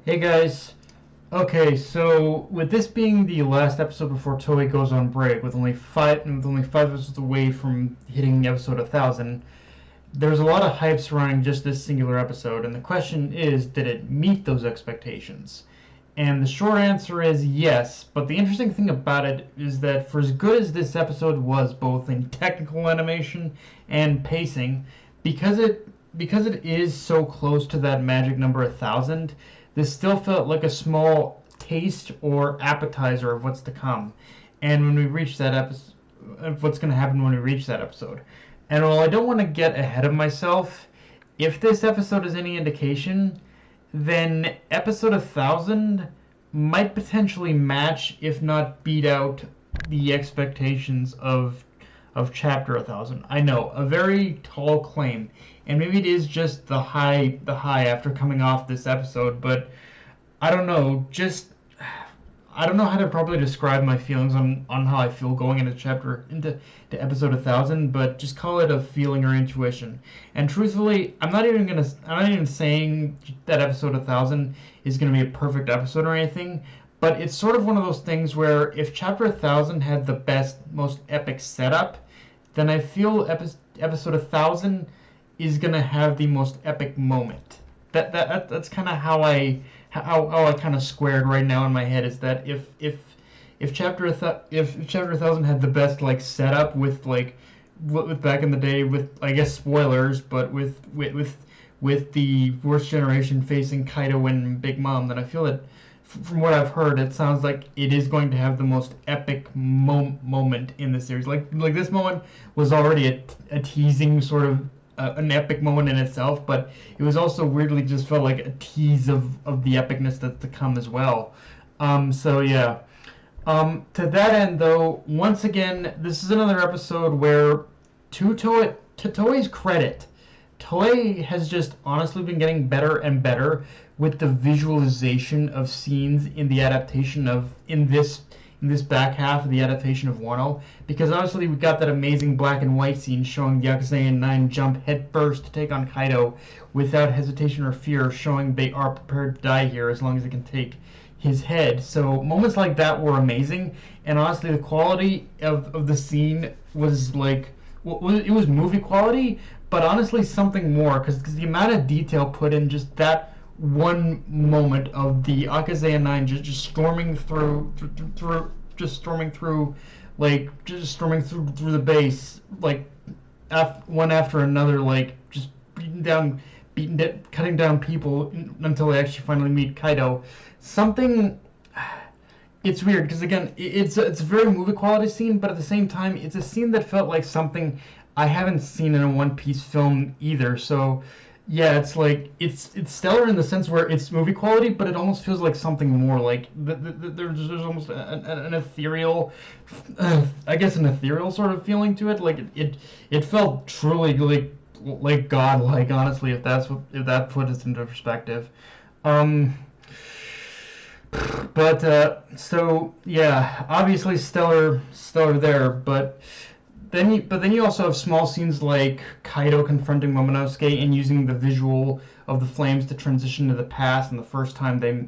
Hey guys. Okay, so with this being the last episode before Toei goes on break, with only five episodes away from hitting episode 1,000, there's a lot of hype surrounding just this singular episode, and the question is, did it meet those expectations? And the short answer is yes, but the interesting thing about it is that for as good as this episode was, both in technical animation and pacing, because it is so close to that magic number 1,000, this still felt like a small taste or appetizer of what's to come. And when we reach that episode, of what's going to happen when we reach that episode. And while I don't want to get ahead of myself, if this episode is any indication, then episode 1,000 might potentially match, if not beat out, the expectations of chapter 1,000. I know, a very tall claim, and maybe it is just the high after coming off this episode, but I don't know, I don't know how to properly describe my feelings on how I feel going into episode 1,000, but just call it a feeling or intuition. And truthfully, I'm not even saying that episode 1,000 is gonna be a perfect episode or anything, but it's sort of one of those things where if chapter 1,000 had the best, most epic setup, then I feel episode 1,000 is gonna have the most epic moment. That's kind of how I kind of squared right now in my head, is that if chapter 1,000 had the best like setup with back in the day, with I guess spoilers, but with the worst generation facing Kaido and Big Mom, then I feel that from what I've heard, it sounds like it is going to have the most epic moment in the series. Like this moment was already a teasing sort of an epic moment in itself, but it was also weirdly just felt like a tease of the epicness that's to come as well. So yeah. To that end, though, once again, this is another episode where, to Toei's credit, Toei has just honestly been getting better and better with the visualization of scenes in the adaptation of in this back half of the adaptation of Wano, because obviously we got that amazing black and white scene showing the Akazayan 9 jump headfirst to take on Kaido without hesitation or fear, showing they are prepared to die here as long as they can take his head. So moments like that were amazing, and honestly the quality of the scene was like, it was movie quality, but honestly something more, because the amount of detail put in just that one moment of the Akazayan 9 just storming through the base, like one after another, like just cutting down people until they actually finally meet Kaido. Something, it's weird because again, it's a very movie quality scene, but at the same time, it's a scene that felt like something I haven't seen in a One Piece film either. So yeah, it's like it's stellar in the sense where it's movie quality, but it almost feels like something more. Like there's almost an ethereal, I guess an ethereal sort of feeling to it. Like it felt truly like godlike, honestly, if that puts it into perspective. Um, so yeah, obviously stellar there, but then you also have small scenes like Kaido confronting Momonosuke and using the visual of the flames to transition to the past and the first time they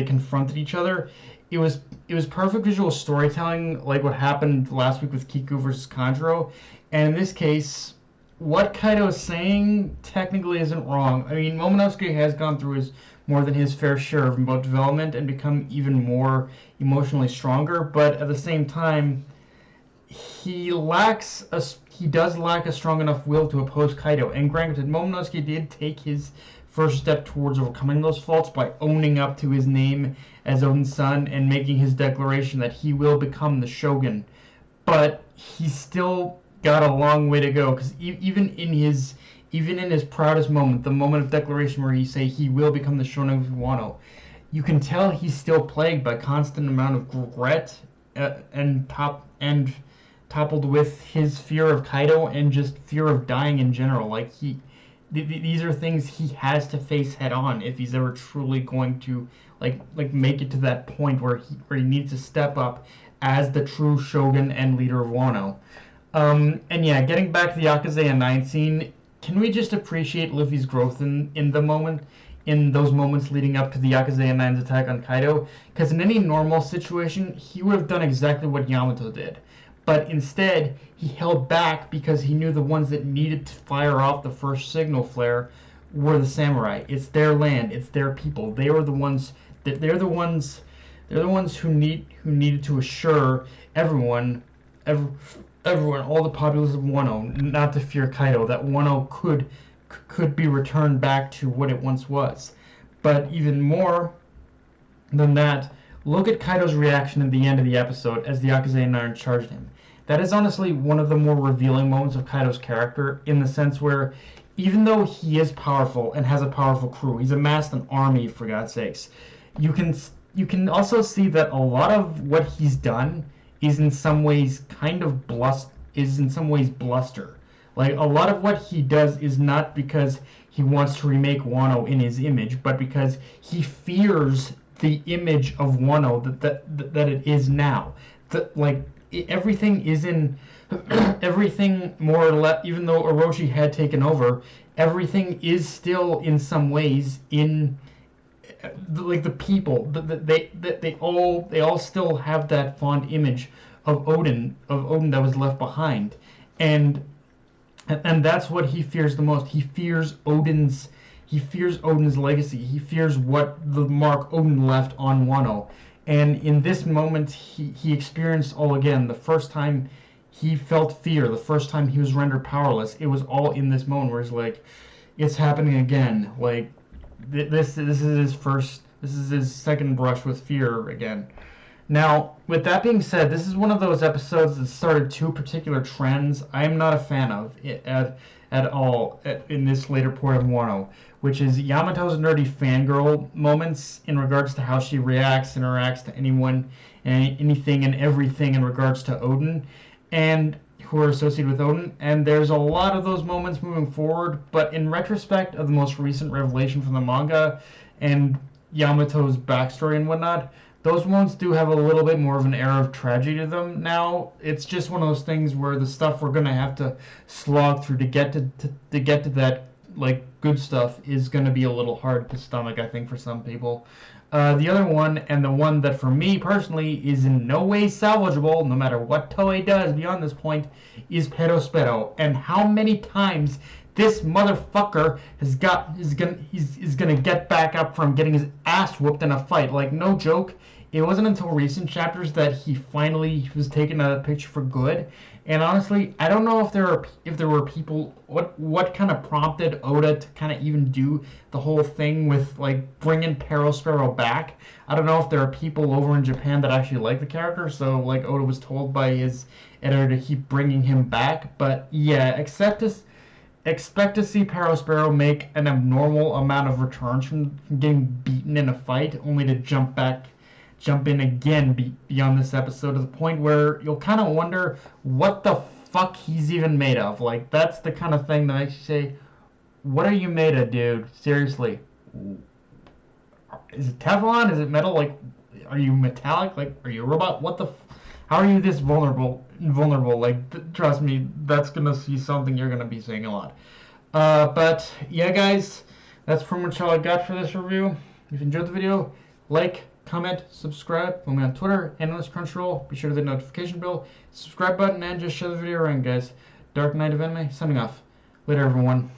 confronted each other. It was perfect visual storytelling, like what happened last week with Kiku versus Kanjuro. And in this case, what Kaido is saying technically isn't wrong. I mean, Momonosuke has gone through his more than his fair share of emote development and become even more emotionally stronger, but at the same time, he does lack a strong enough will to oppose Kaido. And granted, Momonosuke did take his first step towards overcoming those faults by owning up to his name as Odin's son and making his declaration that he will become the Shogun. But he still got a long way to go, because even in his proudest moment, the moment of declaration where he say he will become the Shogun of Wano, you can tell he's still plagued by constant amount of regret, and toppled with his fear of Kaido and just fear of dying in general. Like these are things he has to face head on if he's ever truly going to like make it to that point where he needs to step up as the true Shogun and leader of Wano. And yeah, getting back to the Akaze and 9 scene, can we just appreciate Luffy's growth in the moment? in those moments leading up to the Yakuza 9's attack on Kaido, because in any normal situation, he would have done exactly what Yamato did. But instead, he held back because he knew the ones that needed to fire off the first signal flare were the samurai. It's their land, it's their people. They were the ones that they're the ones who needed to assure everyone, all the populace of Wano, not to fear Kaido, that Wano could be returned back to what it once was. But even more than that, look at Kaido's reaction at the end of the episode as the Yakuza 9 charged him. That is honestly one of the more revealing moments of Kaido's character, in the sense where even though he is powerful and has a powerful crew, he's amassed an army, for God's sakes, you can also see that a lot of what he's done is in some ways bluster. Like, a lot of what he does is not because he wants to remake Wano in his image, but because he fears the image of Wano that it is now. Everything more or less, even though Orochi had taken over, everything is still in some ways in the people. They all still have that fond image of Odin that was left behind, and that's what he fears the most. He fears Odin's legacy. He fears what the mark Odin left on Wano. And in this moment, he experienced all again. The first time he felt fear, the first time he was rendered powerless, it was all in this moment where he's like, it's happening again. Like, this is his second brush with fear again. Now, with that being said, this is one of those episodes that started two particular trends I am not a fan of at all in this later part of Wano, which is Yamato's nerdy fangirl moments in regards to how she interacts to anyone and anything and everything in regards to Odin and who are associated with Odin. And there's a lot of those moments moving forward, but in retrospect of the most recent revelation from the manga and Yamato's backstory and whatnot, those moments do have a little bit more of an air of tragedy to them now. It's just one of those things where the stuff we're gonna have to slog through to get to that like good stuff is gonna be a little hard to stomach, I think, for some people. The other one, and the one that for me personally is in no way salvageable, no matter what Toei does beyond this point, is Perospero. And how many times this motherfucker is gonna get back up from getting his ass whooped in a fight. Like, no joke. It wasn't until recent chapters that he finally was taken out of the picture for good. And honestly, I don't know if there were people, what kind of prompted Oda to kind of even do the whole thing with like bringing Perospero back. I don't know if there are people over in Japan that actually like the character, so like Oda was told by his editor to keep bringing him back. But yeah, expect to see Perospero make an abnormal amount of returns from getting beaten in a fight, only to jump in again beyond this episode, to the point where you'll kind of wonder what the fuck he's even made of. Like, that's the kind of thing that makes you say, what are you made of, dude? Seriously. Is it Teflon? Is it metal? Like, are you metallic? Like, are you a robot? How are you this vulnerable? Like, trust me, that's gonna be something you're gonna be seeing a lot. But yeah, guys, that's pretty much all I got for this review. If you enjoyed the video, like, comment, subscribe. Follow me on Twitter and on this Crunchyroll. Be sure to hit the notification bell, subscribe button, and just share the video around, guys. Dark Knight of Anime, signing off. Later, everyone.